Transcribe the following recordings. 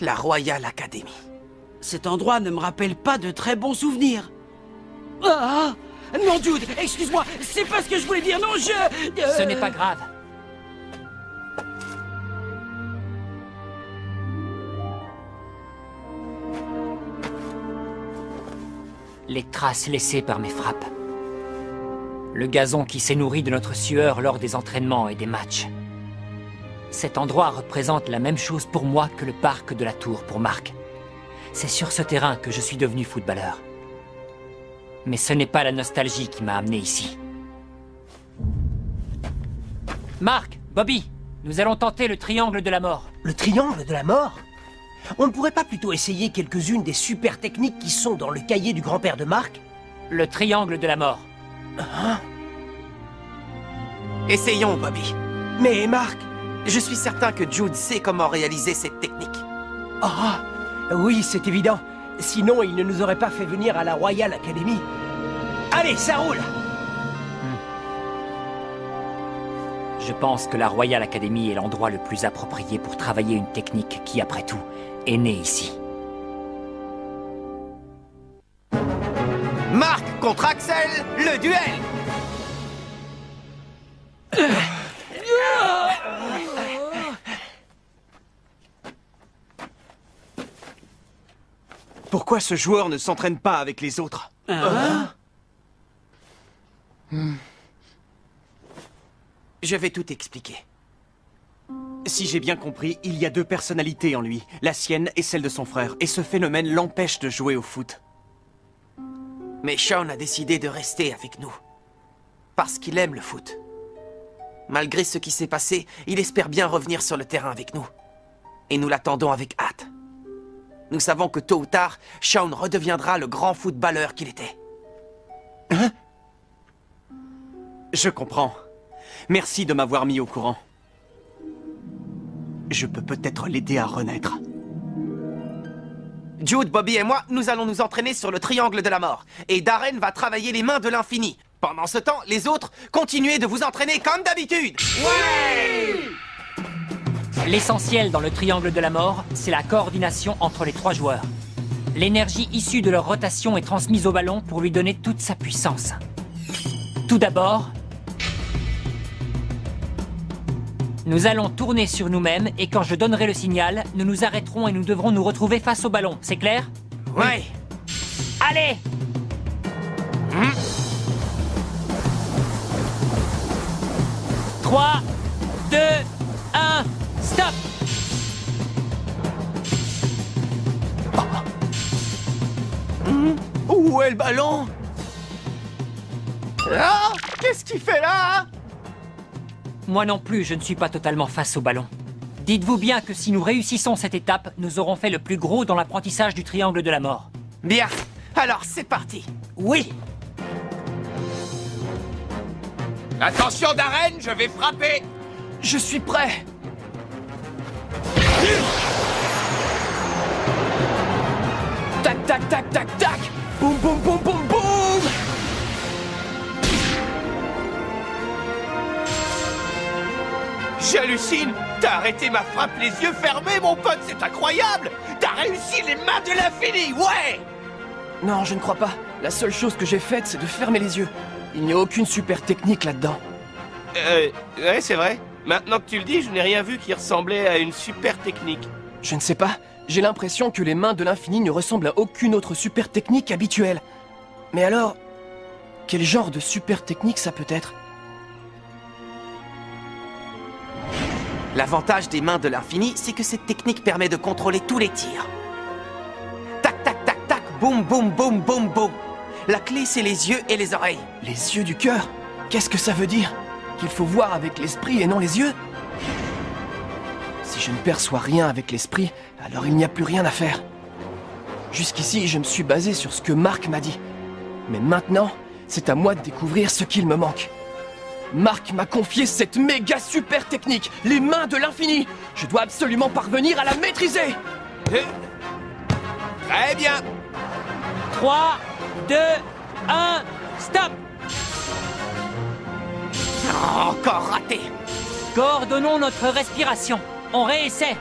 La Royal Academy. Cet endroit ne me rappelle pas de très bons souvenirs. Ah! Non, Jude, excuse-moi, c'est pas ce que je voulais dire, non, Ce n'est pas grave. Les traces laissées par mes frappes. Le gazon qui s'est nourri de notre sueur lors des entraînements et des matchs. Cet endroit représente la même chose pour moi que le parc de la Tour pour Marc. C'est sur ce terrain que je suis devenu footballeur. Mais ce n'est pas la nostalgie qui m'a amené ici. Marc, Bobby, nous allons tenter le triangle de la mort. Le triangle de la mort? On ne pourrait pas plutôt essayer quelques-unes des super techniques qui sont dans le cahier du grand-père de Marc? Le triangle de la mort. Hein? Essayons, Bobby. Mais Marc... Je suis certain que Jude sait comment réaliser cette technique. Ah, oui, c'est évident. Sinon, il ne nous aurait pas fait venir à la Royal Academy. Allez, ça roule! Je pense que la Royal Academy est l'endroit le plus approprié pour travailler une technique qui, après tout, est née ici. Marc contre Axel, le duel! Pourquoi ce joueur ne s'entraîne pas avec les autres? Je vais tout expliquer. Si j'ai bien compris, il y a deux personnalités en lui, la sienne et celle de son frère, et ce phénomène l'empêche de jouer au foot. Mais Shaun a décidé de rester avec nous. Parce qu'il aime le foot. Malgré ce qui s'est passé, il espère bien revenir sur le terrain avec nous. Et nous l'attendons avec hâte. Nous savons que tôt ou tard, Shaun redeviendra le grand footballeur qu'il était. Hein? Je comprends. Merci de m'avoir mis au courant. Je peux peut-être l'aider à renaître. Jude, Bobby et moi, nous allons nous entraîner sur le triangle de la mort. Et Darren va travailler les mains de l'infini. Pendant ce temps, les autres, continuez de vous entraîner comme d'habitude. Ouais! L'essentiel dans le triangle de la mort, c'est la coordination entre les trois joueurs. L'énergie issue de leur rotation est transmise au ballon pour lui donner toute sa puissance. Tout d'abord, nous allons tourner sur nous-mêmes et quand je donnerai le signal, nous nous arrêterons et nous devrons nous retrouver face au ballon. C'est clair? Ouais. Allez! 3, 2, 1, stop! Où est le ballon? Ah! Qu'est-ce qu'il fait là? Moi non plus, je ne suis pas totalement face au ballon. Dites-vous bien que si nous réussissons cette étape, nous aurons fait le plus gros dans l'apprentissage du triangle de la mort. Bien, alors c'est parti. Oui! Attention Darren, je vais frapper. Je suis prêt! Tac, tac, tac, tac, tac! Boum, boum, boum, boum, boum! J'hallucine. T'as arrêté ma frappe les yeux fermés, mon pote, c'est incroyable. T'as réussi les mains de l'infini, ouais. Non, je ne crois pas. La seule chose que j'ai faite, c'est de fermer les yeux. Il n'y a aucune super technique là-dedans. Ouais, c'est vrai. Maintenant que tu le dis, je n'ai rien vu qui ressemblait à une super technique. Je ne sais pas. J'ai l'impression que les mains de l'infini ne ressemblent à aucune autre super technique habituelle. Mais alors, quel genre de super technique ça peut être? L'avantage des mains de l'infini, c'est que cette technique permet de contrôler tous les tirs. Tac, tac, tac, tac, boum, boum, boum, boum, boum. La clé, c'est les yeux et les oreilles. Les yeux du cœur? Qu'est-ce que ça veut dire? Qu'il faut voir avec l'esprit et non les yeux? Si je ne perçois rien avec l'esprit, alors il n'y a plus rien à faire. Jusqu'ici, je me suis basé sur ce que Marc m'a dit. Mais maintenant, c'est à moi de découvrir ce qu'il me manque. Marc m'a confié cette méga super technique, les mains de l'infini. Je dois absolument parvenir à la maîtriser. Très bien. 3, 2, 1, stop! Encore raté. Coordonnons notre respiration. On réessaie.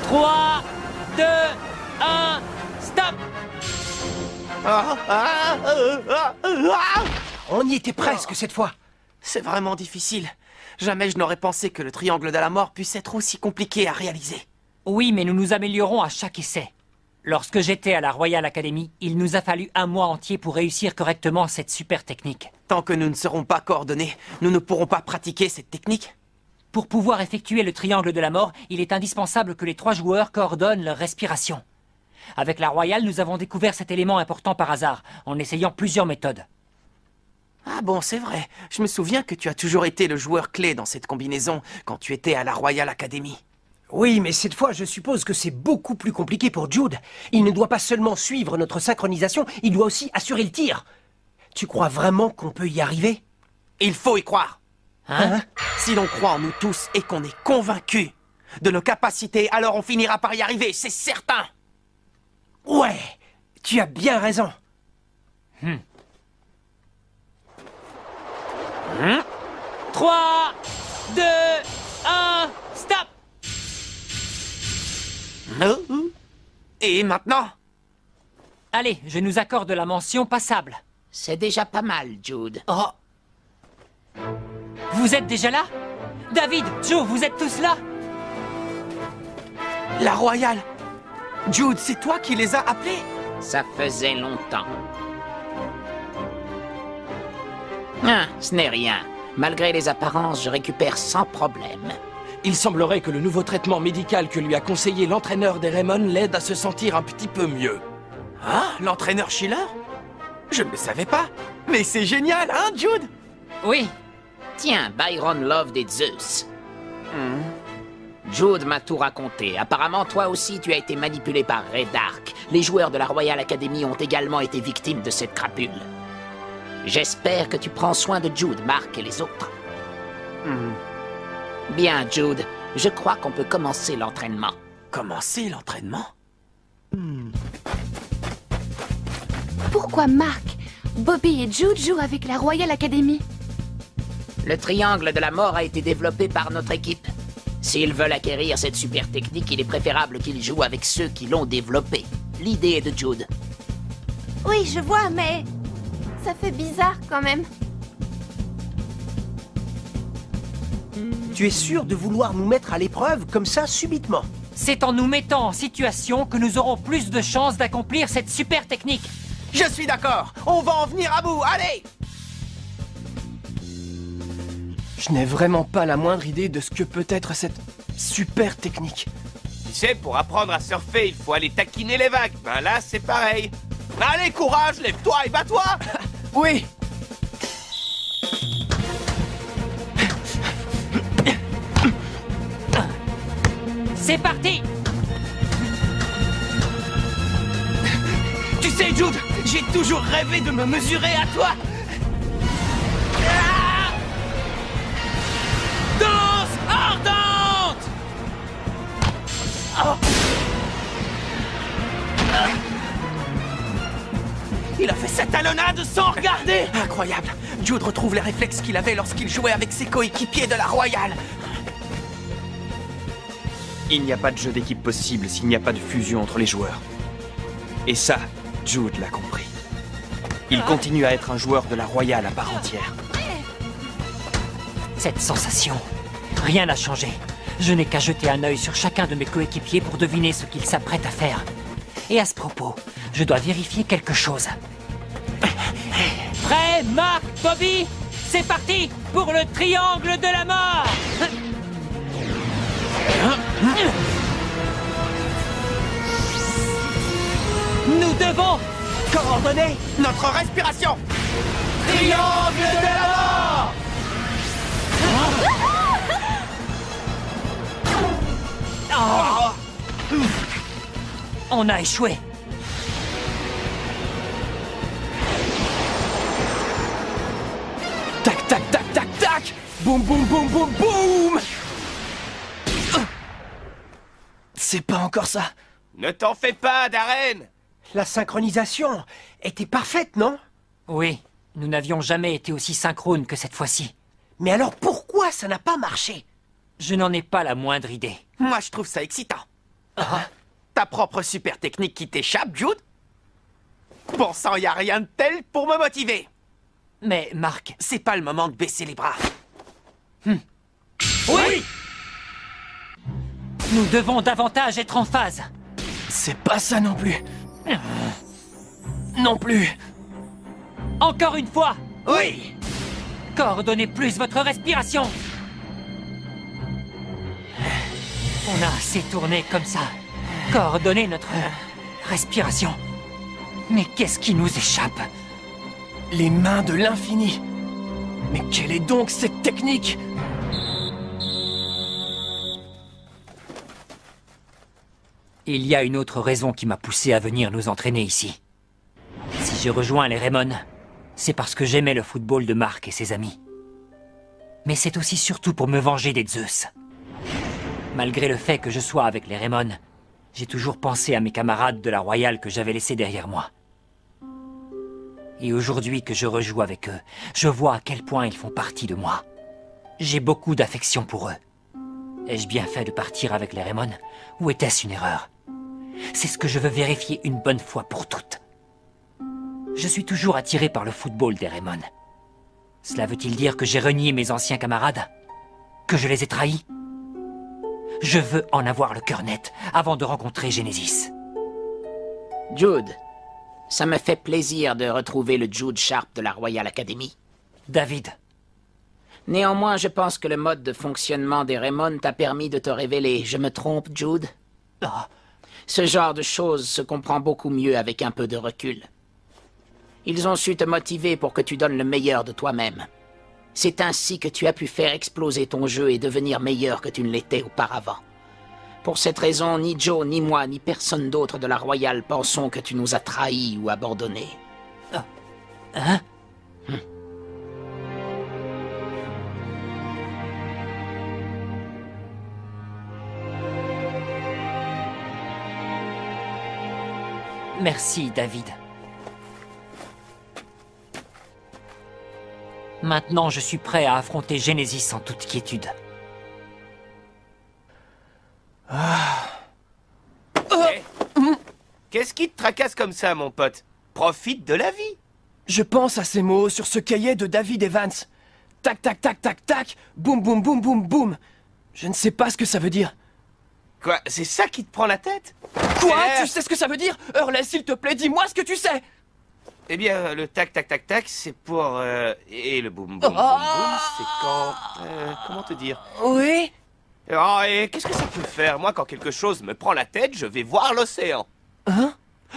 3, 2, 1, stop! On y était presque cette fois. C'est vraiment difficile. Jamais je n'aurais pensé que le triangle de la mort puisse être aussi compliqué à réaliser. Oui, mais nous nous améliorons à chaque essai. Lorsque j'étais à la Royal Academy, il nous a fallu un mois entier pour réussir correctement cette super technique. Tant que nous ne serons pas coordonnés, nous ne pourrons pas pratiquer cette technique. Pour pouvoir effectuer le triangle de la mort, il est indispensable que les 3 joueurs coordonnent leur respiration. Avec la Royale, nous avons découvert cet élément important par hasard, en essayant plusieurs méthodes. Ah bon, c'est vrai. Je me souviens que tu as toujours été le joueur clé dans cette combinaison quand tu étais à la Royal Academy. Oui, mais cette fois, je suppose que c'est beaucoup plus compliqué pour Jude. Il ne doit pas seulement suivre notre synchronisation, il doit aussi assurer le tir. Tu crois vraiment qu'on peut y arriver? Il faut y croire. Si l'on croit en nous tous et qu'on est convaincu de nos capacités, alors on finira par y arriver, c'est certain. Ouais, tu as bien raison. 3, 2, 1, stop! Et maintenant? Allez, je nous accorde la mention passable. C'est déjà pas mal, Jude. Oh, Vous êtes déjà là? David, Joe, vous êtes tous là? la Royale. Jude, c'est toi qui les as appelés? Ça faisait longtemps. Ah, ce n'est rien. Malgré les apparences, je récupère sans problème. Il semblerait que le nouveau traitement médical que lui a conseillé l'entraîneur des Raymond l'aide à se sentir un petit peu mieux. Ah, l'entraîneur Schiller? Je ne le savais pas. Mais c'est génial, hein, Jude? Oui. Tiens, Byron Love des Zeus. Jude m'a tout raconté. Apparemment, toi aussi, tu as été manipulé par Ray Dark. Les joueurs de la Royal Academy ont également été victimes de cette crapule. J'espère que tu prends soin de Jude, Mark et les autres. Bien, Jude. Je crois qu'on peut commencer l'entraînement. Commencer l'entraînement? Pourquoi Mark, Bobby et Jude jouent avec la Royal Academy? Le triangle de la mort a été développé par notre équipe. S'ils veulent acquérir cette super technique, il est préférable qu'ils jouent avec ceux qui l'ont développée. L'idée est de Jude. Oui, je vois, mais ça fait bizarre quand même. Tu es sûr de vouloir nous mettre à l'épreuve comme ça, subitement? C'est en nous mettant en situation que nous aurons plus de chances d'accomplir cette super technique. Je suis d'accord. On va en venir à bout. Allez! Je n'ai vraiment pas la moindre idée de ce que peut être cette super technique. Tu sais, pour apprendre à surfer, il faut aller taquiner les vagues. Ben là, c'est pareil. Allez, courage, lève-toi et bats-toi! Oui! C'est parti! Tu sais, Jude, j'ai toujours rêvé de me mesurer à toi. Danse ardente! Il a fait sa talonnade sans regarder! Incroyable! Jude retrouve les réflexes qu'il avait lorsqu'il jouait avec ses coéquipiers de la Royale. Il n'y a pas de jeu d'équipe possible s'il n'y a pas de fusion entre les joueurs. Et ça, Jude l'a compris. Il continue à être un joueur de la Royale à part entière. Cette sensation, rien n'a changé. Je n'ai qu'à jeter un œil sur chacun de mes coéquipiers pour deviner ce qu'ils s'apprêtent à faire. Et à ce propos, je dois vérifier quelque chose. Prêt, Mark, Bobby? C'est parti pour le triangle de la mort! Nous devons Coordonner notre respiration. Triangle de la mort! On a échoué. Tac, tac, tac, tac, tac! Boum, boum, boum, boum, boum! C'est pas encore ça. Ne t'en fais pas, Darren! La synchronisation était parfaite, non? Oui, nous n'avions jamais été aussi synchrones que cette fois-ci. Mais alors pourquoi ça n'a pas marché? Je n'en ai pas la moindre idée. Moi, je trouve ça excitant. Ta propre super technique qui t'échappe, Jude? Bon sang, y a rien de tel pour me motiver. Mais, Mark... C'est pas le moment de baisser les bras. Oui! Nous devons davantage être en phase. C'est pas ça non plus. Non plus. Encore une fois! Oui! Coordonnez plus votre respiration. On a assez tourné comme ça. Coordonnez notre respiration. Mais qu'est-ce qui nous échappe? Les mains de l'infini. Mais quelle est donc cette technique? Il y a une autre raison qui m'a poussé à venir nous entraîner ici. Si je rejoins les Raymond, c'est parce que j'aimais le football de Mark et ses amis. Mais c'est aussi surtout pour me venger des Zeus. Malgré le fait que je sois avec les Raymond, j'ai toujours pensé à mes camarades de la Royale que j'avais laissés derrière moi. Et aujourd'hui que je rejoue avec eux, je vois à quel point ils font partie de moi. J'ai beaucoup d'affection pour eux. Ai-je bien fait de partir avec les Raymond, ou était-ce une erreur? C'est ce que je veux vérifier une bonne fois pour toutes. Je suis toujours attiré par le football des Raymond. Cela veut-il dire que j'ai renié mes anciens camarades? Que je les ai trahis? Je veux en avoir le cœur net avant de rencontrer Genesis. Jude, ça me fait plaisir de retrouver le Jude Sharp de la Royal Academy. David. Néanmoins, je pense que le mode de fonctionnement des Raymond t'a permis de te révéler. Je me trompe, Jude? Ce genre de choses se comprend beaucoup mieux avec un peu de recul. Ils ont su te motiver pour que tu donnes le meilleur de toi-même. C'est ainsi que tu as pu faire exploser ton jeu et devenir meilleur que tu ne l'étais auparavant. Pour cette raison, ni Joe, ni moi, ni personne d'autre de la Royale pensons que tu nous as trahis ou abandonnés. Hein? Merci, David. Maintenant, je suis prêt à affronter Genesis en toute quiétude. Qu'est-ce qui te tracasse comme ça, mon pote? Profite de la vie. Je pense à ces mots sur ce cahier de David Evans. Tac, tac, tac, tac, tac. Boum, boum, boum, boum, boum. Je ne sais pas ce que ça veut dire. Quoi? C'est ça qui te prend la tête? Quoi? Tu sais ce que ça veut dire? Hurley, s'il te plaît, dis-moi ce que tu sais. Eh bien, le tac, tac, tac, tac, c'est pour... Et le boum, boum, boum, boum, c'est quand... comment te dire? Oui? Oh, et qu'est-ce que ça peut faire? Moi, quand quelque chose me prend la tête, je vais voir l'océan. Hein?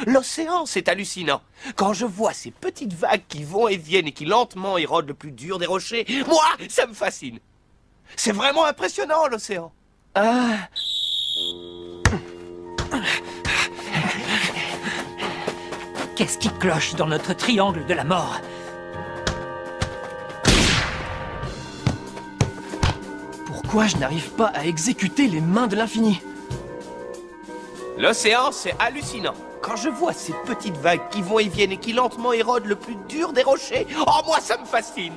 L'océan, c'est hallucinant. Quand je vois ces petites vagues qui vont et viennent et qui lentement érodent le plus dur des rochers, moi, ça me fascine. C'est vraiment impressionnant, l'océan. Ah... Qu'est-ce qui cloche dans notre triangle de la mort? Pourquoi je n'arrive pas à exécuter les mains de l'infini? L'océan, c'est hallucinant. Quand je vois ces petites vagues qui vont et viennent et qui lentement érodent le plus dur des rochers, oh, moi, ça me fascine.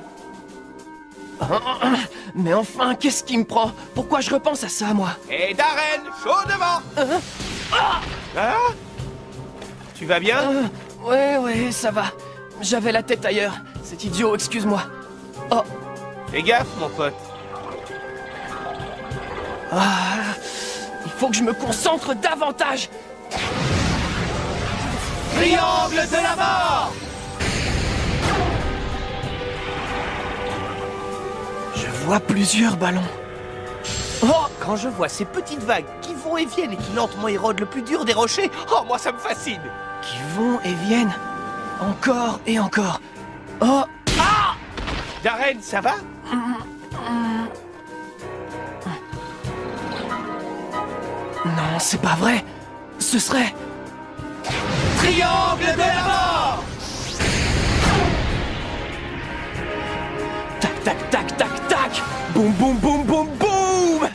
Mais enfin, qu'est-ce qui me prend? Pourquoi je repense à ça, moi? Et Darren, chaud devant. Hein? Tu vas bien? Ouais, ça va. J'avais la tête ailleurs. C'est idiot, excuse-moi. Oh. Fais gaffe, mon pote. Il faut que je me concentre davantage. Triangle de la mort! Je vois plusieurs ballons. Oh! Quand je vois ces petites vagues qui vont et viennent et qui lentement érodent le plus dur des rochers, oh, moi, ça me fascine! Qui vont et viennent. Encore et encore. Oh! Ah! Darren, ça va? Non, c'est pas vrai. Ce serait... Triangle de la mort! Tac, tac, tac, tac, tac. Boum, boum, boum, boum, boum.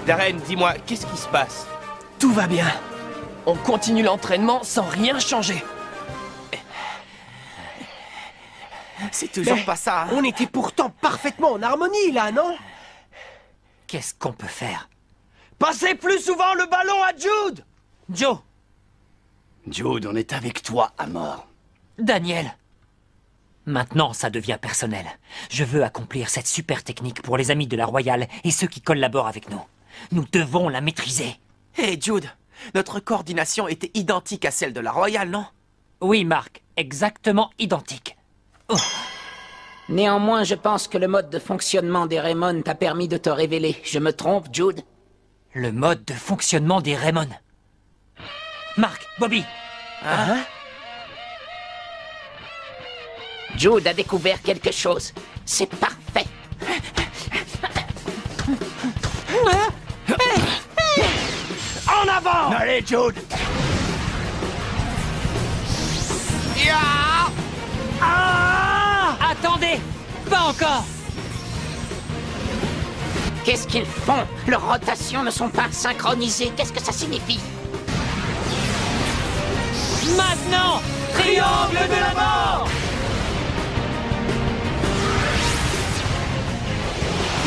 Darren, dis-moi, qu'est-ce qui se passe? Tout va bien. On continue l'entraînement sans rien changer. C'est toujours pas ça, hein. On était pourtant parfaitement en harmonie, là, non? Qu'est-ce qu'on peut faire? Passez plus souvent le ballon à Jude! Joe! Jude, on est avec toi à mort. Daniel! Maintenant, ça devient personnel. Je veux accomplir cette super technique pour les amis de la Royale et ceux qui collaborent avec nous. Nous devons la maîtriser. Hé, Jude, notre coordination était identique à celle de la Royale, non? Oui, Mark, exactement identique. Oh. Néanmoins, je pense que le mode de fonctionnement des Raymond t'a permis de te révéler. Je me trompe, Jude? Le mode de fonctionnement des Raymond. Mark, Bobby. Hein? Jude a découvert quelque chose. C'est parfait. En avant! Allez, Jude! Attendez! Pas encore! Qu'est-ce qu'ils font? Leurs rotations ne sont pas synchronisées. Qu'est-ce que ça signifie? Maintenant! Triangle de la mort!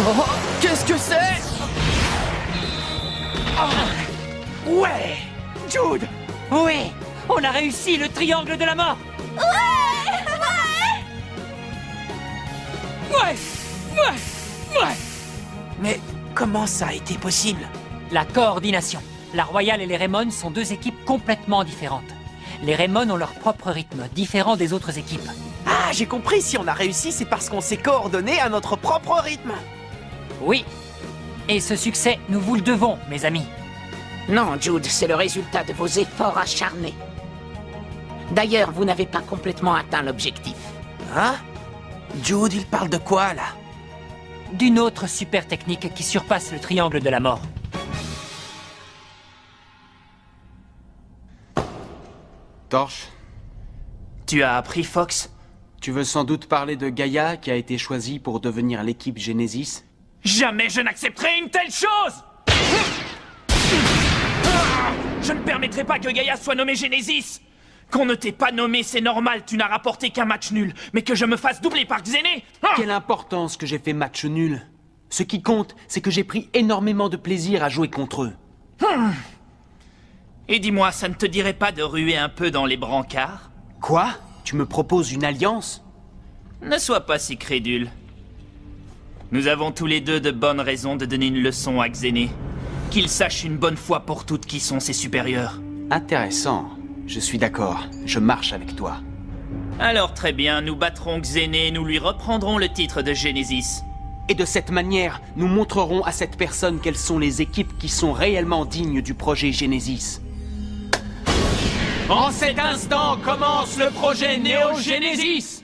Oh, qu'est-ce que c'est? Ouais! Jude! Oui! On a réussi le triangle de la mort! Ouais! Mais comment ça a été possible? La coordination. La Royale et les Raymond sont deux équipes complètement différentes. Les Raymond ont leur propre rythme, différent des autres équipes. Ah, j'ai compris, si on a réussi, c'est parce qu'on s'est coordonné à notre propre rythme. Oui. Et ce succès, nous vous le devons, mes amis. Non, Jude, c'est le résultat de vos efforts acharnés. D'ailleurs, vous n'avez pas complètement atteint l'objectif. Hein? Jude, il parle de quoi, là? D'une autre super technique qui surpasse le triangle de la mort. Torche, Tu as appris, Fox? tu veux sans doute parler de Gaïa qui a été choisie pour devenir l'équipe Genesis? Jamais je n'accepterai une telle chose! Je ne permettrai pas que Gaïa soit nommée Genesis! Qu'on ne t'ait pas nommé, c'est normal, tu n'as rapporté qu'un match nul. Mais que je me fasse doubler par Xéné? Quelle importance que j'ai fait match nul. Ce qui compte, c'est que j'ai pris énormément de plaisir à jouer contre eux. Et dis-moi, ça ne te dirait pas de ruer un peu dans les brancards? Quoi? Tu me proposes une alliance? Ne sois pas si crédule. Nous avons tous les deux de bonnes raisons de donner une leçon à Xéné. Qu'il sache une bonne fois pour toutes qui sont ses supérieurs. Intéressant. Je suis d'accord. Je marche avec toi. Alors très bien, nous battrons Xéné et nous lui reprendrons le titre de Genesis. Et de cette manière, nous montrerons à cette personne quelles sont les équipes qui sont réellement dignes du projet Genesis. En cet instant commence le projet Néo-Genesis!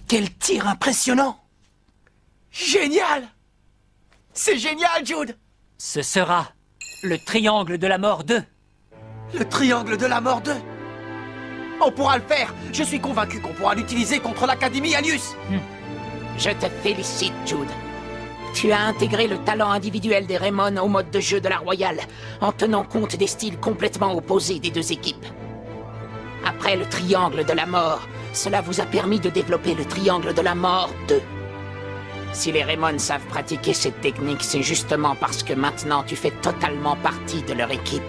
Quel tir impressionnant! Génial! C'est génial, Jude! Ce sera le triangle de la mort 2. Le triangle de la mort 2! On pourra le faire! Je suis convaincu qu'on pourra l'utiliser contre l'Académie Alius! Je te félicite, Jude. Tu as intégré le talent individuel des Raymond au mode de jeu de la Royale, en tenant compte des styles complètement opposés des deux équipes. Après le triangle de la mort, cela vous a permis de développer le triangle de la mort 2. Si les Raymond savent pratiquer cette technique, c'est justement parce que maintenant tu fais totalement partie de leur équipe.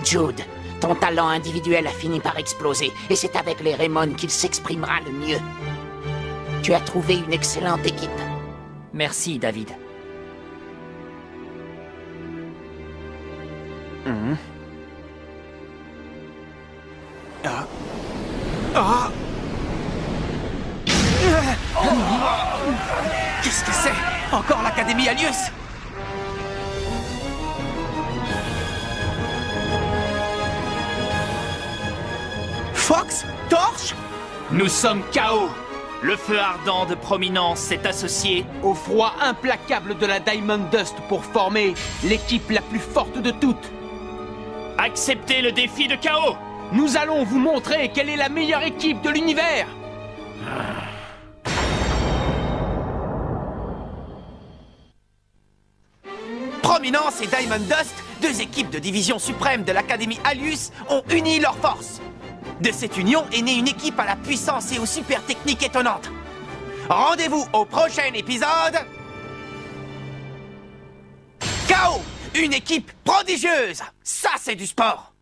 Jude, ton talent individuel a fini par exploser, et c'est avec les Raymond qu'il s'exprimera le mieux. Tu as trouvé une excellente équipe. Merci, David. Qu'est-ce que c'est? Encore l'Académie Alius? Fox? Torche? Nous sommes KO. Le feu ardent de Prominence s'est associé Au froid implacable de la Diamond Dust pour former l'équipe la plus forte de toutes. Acceptez le défi de KO. Nous allons vous montrer quelle est la meilleure équipe de l'univers. Prominence et Diamond Dust, deux équipes de division suprême de l'Académie Alius, ont uni leurs forces. De cette union est née une équipe à la puissance et aux super techniques étonnantes. Rendez-vous au prochain épisode. KO, une équipe prodigieuse. Ça, c'est du sport.